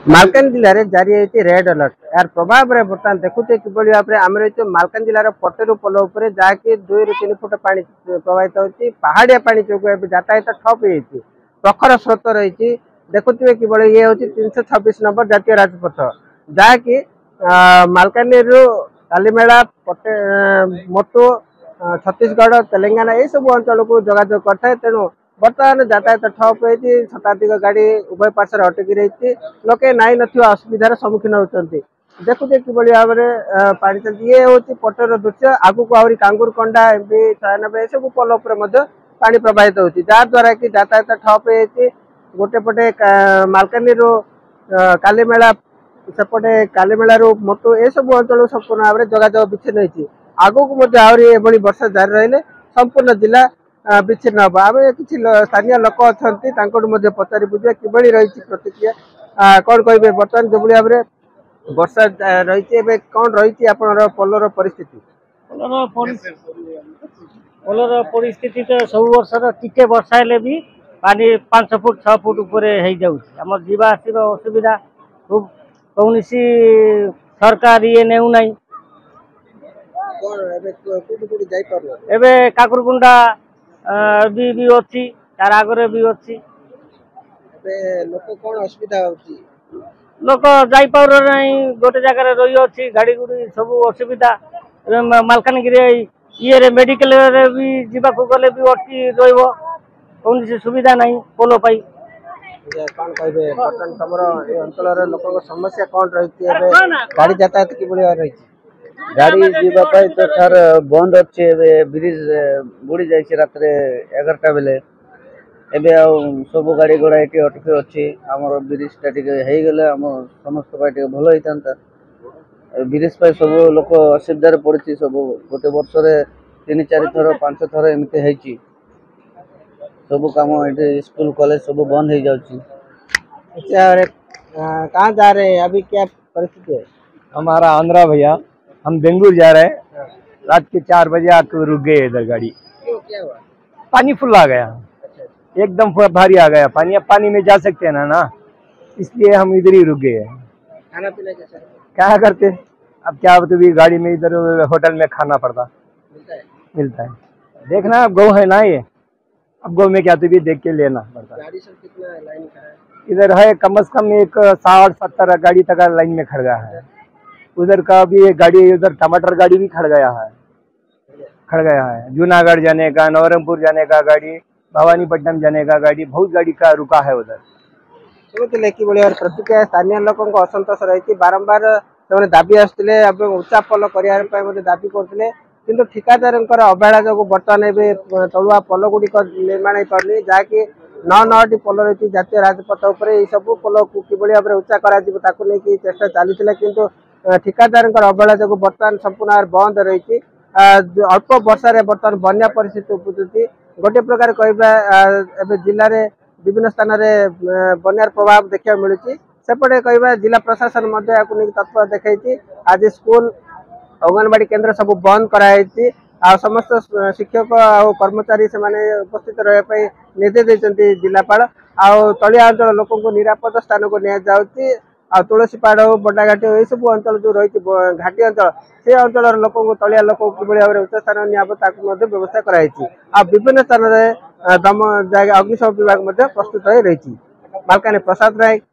मालकान जिले में जारी होती रेड अलर्ट यार प्रभाव में बर्तमान देखुचे कि भाव में आम रही मालकान जिलार पटेरू पोल उपर जहाँकि 2 ରୁ 3 फुट पानी प्रवाहित होती पहाड़िया पानी जो यातायात ठप हो प्रखर स्रोत रही देखुए कि ये हूँ 326 नंबर जातीय राजपथ जहाँकि मालकानगिरी कालीमेला पटे मोटू छत्तीसगढ़ तेलंगाना ये सब अंचल को जोगाजोग करता तेणु बर्तमान यातायात ठप होती शताधिक गाड़ी उभय पार्श्व अटकी रही लोके नाई असुविधार सम्मुखीन होती देखुचे कि भाव में पानी चलती ये हूँ पटेर दृश्य आगू आहरी कांगुरकंडा एमपी 96 ये सब पोल पानी प्रवाहित होती जहाद्वारा कि यातायात ठप हो गोटे पटे मालकानगिरी कालीमेला सेपटे कालीमेला मोटू ये सब अंचल संपूर्ण भाव में जोगाजोग विच्छिन्न होती आगू आहरी वर्षा जारी रही संपूर्ण जिला विच्छिन्न हम आम किसी स्थानीय लोक अच्छा पचारि बुझे कि रही प्रतिक्रिया कौन कहे बर्तमान जो भाव में वर्षा रही कौन रही आप पोलर परिस्थिति पोलर परिस्थिति तो सब वर्ष टिके वर्षा हेले भी पानी 5 फुट 6 फुट ऊपर हो जीवा आसवा असुविधा खूब कौन सरकार ये नेउना एबे काकुरकुंडा भी अच्छी तार आगे भी अच्छी लोक कौन असुविधा लोक जापर ना गोटे जगह रही अच्छी गाड़ी गुड़ी सब असुविधा मालकानगिरी ये मेडिकल भी जावाक गले भी अच्छी कौन सुविधा नहीं पोल पाई कौन कहे तुम अंचल लोक समस्या कौन रही गाड़ी यातायात कि रही गाड़ी जीवाई तो सर बंद अच्छे ब्रिज बुड़ी जाइए रात 11टा बेले एबे सब गाड़ी घोड़ा ये अटके अच्छी आमर ब्रिजटा टे आम समस्त भल होता ब्रिज पर सब लोक असुविधार पड़ी सब गोटे वर्ष 3-4 थर 5 थर एमती सब कम ये स्कूल कॉलेज सब बंद हो जाए। कहाँ जा रहे हैं अभी क्या परिस्थिति है? हमारा आंध्रा भैया हम बेंगलुरु जा रहे हैं रात के 4 बजे आकर रुक गए इधर गाड़ी। क्या हुआ? पानी फुल आ गया एकदम भारी आ गया पानी। अब पानी में जा सकते हैं ना इसलिए हम इधर ही रुक गए। खाना पीना कैसा क्या करते अब क्या तो भी गाड़ी में इधर होटल में खाना पड़ता मिलता है देखना गौ है ना ये अब गौ में क्या तो भी देख के लेना पड़ता। गाड़ी सब कितना लाइन खड़ा है? इधर है कम से कम एक 60-70 गाड़ी तक लाइन में खड़ गया है। उधर का भी एक गाड़ी उधर टमाटर गाड़ी भी खड़ गया है जूनागढ़ जाने का नवरंगपुर जाने का गाड़ी भवानीपट्टनम जाने का गाड़ी बहुत गाड़ी का रुका है उधर। प्रतिक्रिया स्थानीय लोक असंतोष रही बारंबार से दाबी आसुले उच्चा पोल करने दाबी करते किंतु ठिकादार अवहेला जो बर्तमान तलुआ पोल गुड़िक निर्माण हो पारनी जहाँकि 9टी पोल रही जातीय राजपथ उपर सब पोल को कि भाव में उच्चा कर चेष्टा चली किंतु ठिकादार अवहेला जो बर्तमान संपूर्ण बंद रही अल्प वर्षा बर्तमान बन्या परिस्थिति उपजुची गोटे प्रकार कह जिले में विभिन्न स्थान में बन्यार प्रभाव देखा मिलूँ सेपटे कह जिला प्रशासन तत्पर देखी आज स्कूल अंगनवाड़ी केन्द्र सब बंद कराई आ समस्त शिक्षक और कर्मचारी से उपस्थित रही निर्देश देते जिलापाल तलिया अंचल लोक निरापद स्थान को नि जाऊँगी तुलसी पहाड़ हो बड़ाघाटी हो सब अंचल जो रही घाटी अंचल से अंचल लोक तलिया लोक कि भाव में उच्च स्थान नियाब व्यवस्था कराई विभिन्न स्थान में दम अग्निशम विभाग प्रस्तुत रही। मालकानगिरी प्रसाद नायक